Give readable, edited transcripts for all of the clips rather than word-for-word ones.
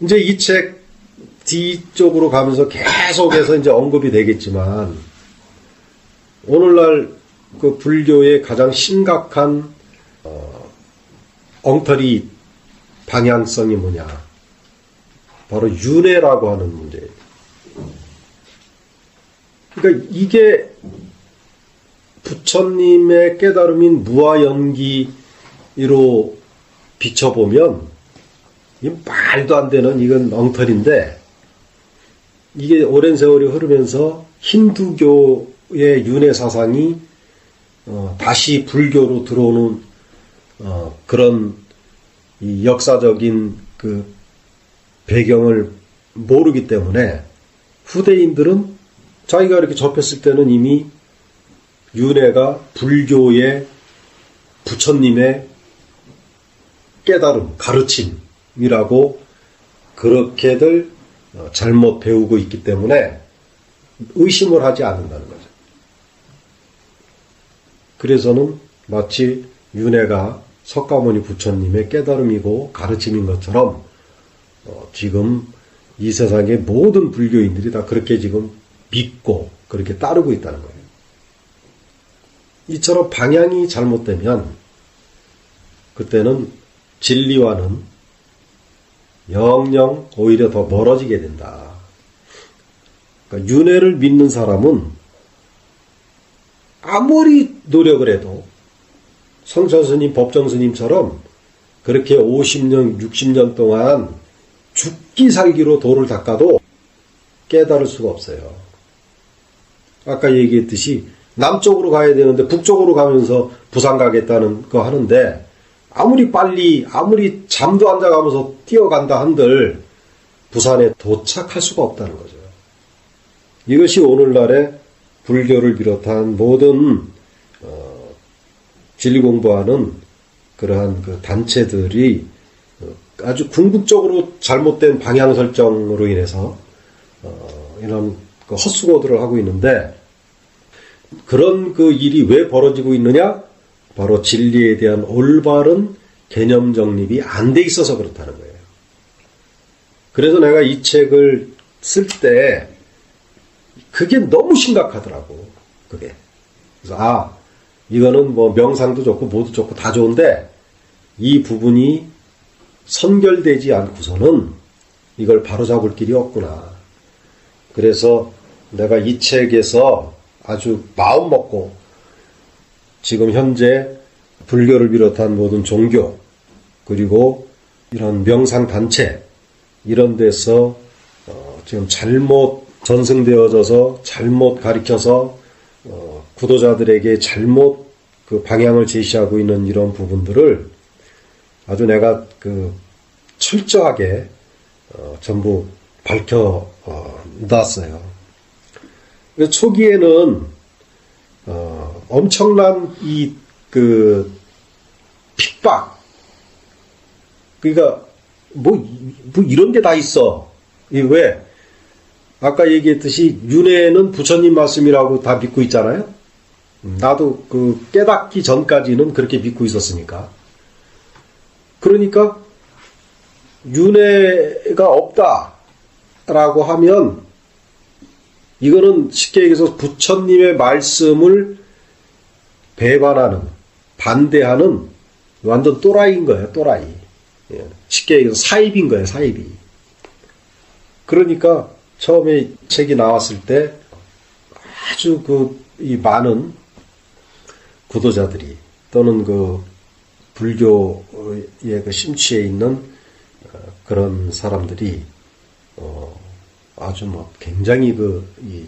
이제 이 책 뒤쪽으로 가면서 계속해서 이제 언급이 되겠지만, 오늘날 그 불교의 가장 심각한, 엉터리 방향성이 뭐냐. 바로 윤회라고 하는 문제예요. 그러니까 이게 부처님의 깨달음인 무아연기로 비춰보면 이 말도 안 되는 이건 엉터리인데, 이게 오랜 세월이 흐르면서 힌두교의 윤회 사상이 다시 불교로 들어오는 그런 이 역사적인 그 배경을 모르기 때문에 후대인들은 자기가 이렇게 접했을 때는 이미 윤회가 불교의 부처님의 깨달음, 가르침이라고 그렇게들 잘못 배우고 있기 때문에 의심을 하지 않는다는 거죠. 그래서는 마치 윤회가 석가모니 부처님의 깨달음이고 가르침인 것처럼 지금 이 세상의 모든 불교인들이 다 그렇게 지금 믿고 그렇게 따르고 있다는 거예요. 이처럼 방향이 잘못되면 그때는 진리와는 영영 오히려 더 멀어지게 된다. 그러니까 윤회를 믿는 사람은 아무리 노력을 해도 성철스님, 법정스님처럼 그렇게 50년, 60년 동안 죽기 살기로 도를 닦아도 깨달을 수가 없어요. 아까 얘기했듯이 남쪽으로 가야 되는데 북쪽으로 가면서 부산 가겠다는 거 하는데 아무리 빨리, 아무리 잠도 안 자가면서 뛰어간다 한들 부산에 도착할 수가 없다는 거죠. 이것이 오늘날의 불교를 비롯한 모든 진리 공부하는 그러한 그 단체들이 아주 궁극적으로 잘못된 방향 설정으로 인해서 이런 그 헛수고들을 하고 있는데, 그런 그 일이 왜 벌어지고 있느냐? 바로 진리에 대한 올바른 개념 정립이 안 돼 있어서 그렇다는 거예요. 그래서 내가 이 책을 쓸 때 그게 너무 심각하더라고. 그게. 그래서 이거는 뭐 명상도 좋고 뭐도 좋고 다 좋은데 이 부분이 선결되지 않고서는 이걸 바로잡을 길이 없구나. 그래서 내가 이 책에서 아주 마음 먹고 지금 현재 불교를 비롯한 모든 종교 그리고 이런 명상단체 이런 데서 지금 잘못 전승되어져서 잘못 가르쳐서 구도자들에게 잘못 그 방향을 제시하고 있는 이런 부분들을 아주 내가 그 철저하게 전부 밝혀 놨어요. 초기에는 엄청난 이 그 핍박, 그러니까 뭐 이런 게 다 있어. 이 왜? 아까 얘기했듯이 윤회는 부처님 말씀이라고 다 믿고 있잖아요. 나도 그 깨닫기 전까지는 그렇게 믿고 있었으니까. 그러니까 윤회가 없다라고 하면 이거는 쉽게 얘기해서 부처님의 말씀을 배반하는, 반대하는 완전 또라이인 거예요. 또라이. 쉽게 얘기해서 사입인 거예요. 사입이. 그러니까 처음에 책이 나왔을 때 아주 이 많은 구도자들이 또는 그 불교의 그 심취에 있는 그런 사람들이 아주 뭐 굉장히 이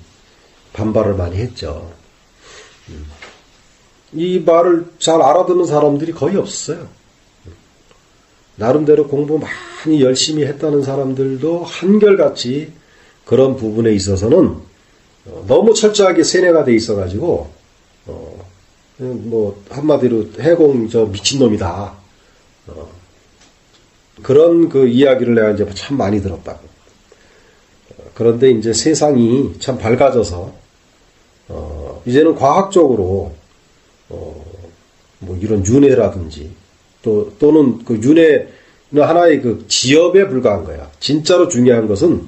반발을 많이 했죠. 이 말을 잘 알아듣는 사람들이 거의 없었어요. 나름대로 공부 많이 열심히 했다는 사람들도 한결같이 그런 부분에 있어서는 너무 철저하게 세뇌가 돼 있어가지고 뭐 한마디로 해공 미친놈이다. 그런 그 이야기를 내가 이제 참 많이 들었다고. 그런데 이제 세상이 참 밝아져서 이제는 과학적으로 뭐 이런 윤회라든지 또는 그 윤회 하나의 그 지엽에 불과한 거야. 진짜로 중요한 것은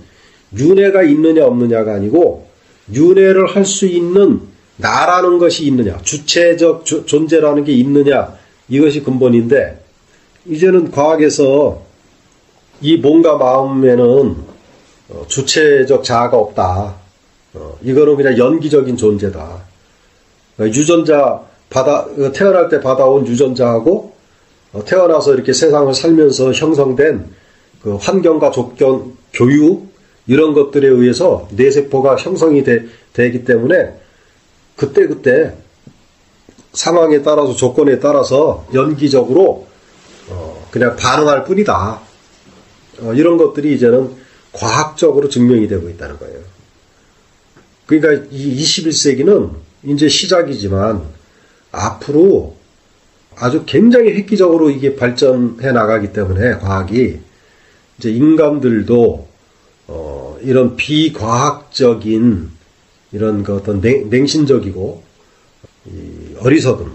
윤회가 있느냐 없느냐가 아니고 윤회를 할 수 있는 나라는 것이 있느냐, 주체적 존재라는 게 있느냐, 이것이 근본인데, 이제는 과학에서 이 몸과 마음에는 주체적 자아가 없다. 이거는 그냥 연기적인 존재다. 유전자 태어날 때 받아온 유전자하고 태어나서 이렇게 세상을 살면서 형성된 그 환경과 조건, 교육 이런 것들에 의해서 뇌세포가 형성이 되기 때문에 그때 상황에 따라서 조건에 따라서 연기적으로 그냥 반응할 뿐이다. 이런 것들이 이제는 과학적으로 증명이 되고 있다는 거예요. 그러니까 이 21세기는 이제 시작이지만 앞으로 아주 굉장히 획기적으로 이게 발전해 나가기 때문에 과학이 이제 인간들도 이런 비과학적인 이런 그 어떤 냉신적이고 어리석은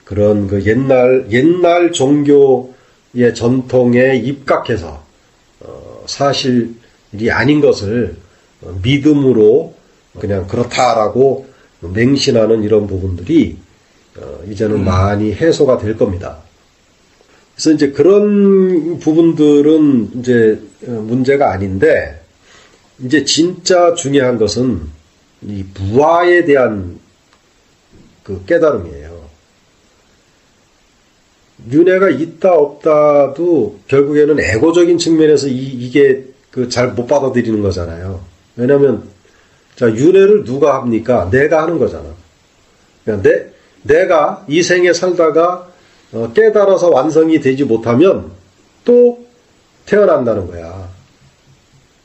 그런 그 옛날 종교의 전통에 입각해서 사실이 아닌 것을 믿음으로 그냥 그렇다라고 맹신하는 이런 부분들이 이제는 많이 해소가 될 겁니다. 그래서 이제 그런 부분들은 이제 문제가 아닌데, 이제 진짜 중요한 것은 이 무아에 대한 그 깨달음이에요. 윤회가 있다 없다도 결국에는 에고적인 측면에서 이게 그 잘 못 받아들이는 거잖아요. 왜냐하면 자, 윤회를 누가 합니까? 내가 하는 거잖아. 그러니까 내가 이 생에 살다가 깨달아서 완성이 되지 못하면 또 태어난다는 거야.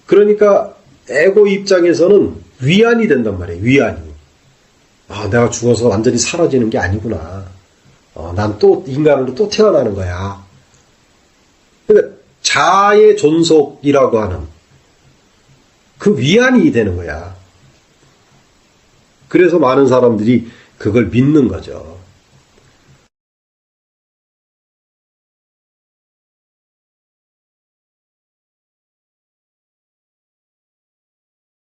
그러니까 에고 입장에서는 위안이 된단 말이에요. 위안이. 아, 내가 죽어서 완전히 사라지는 게 아니구나. 난 또 인간으로 또 태어나는 거야. 그러니까 자아의 존속이라고 하는 그 위안이 되는 거야. 그래서 많은 사람들이 그걸 믿는 거죠.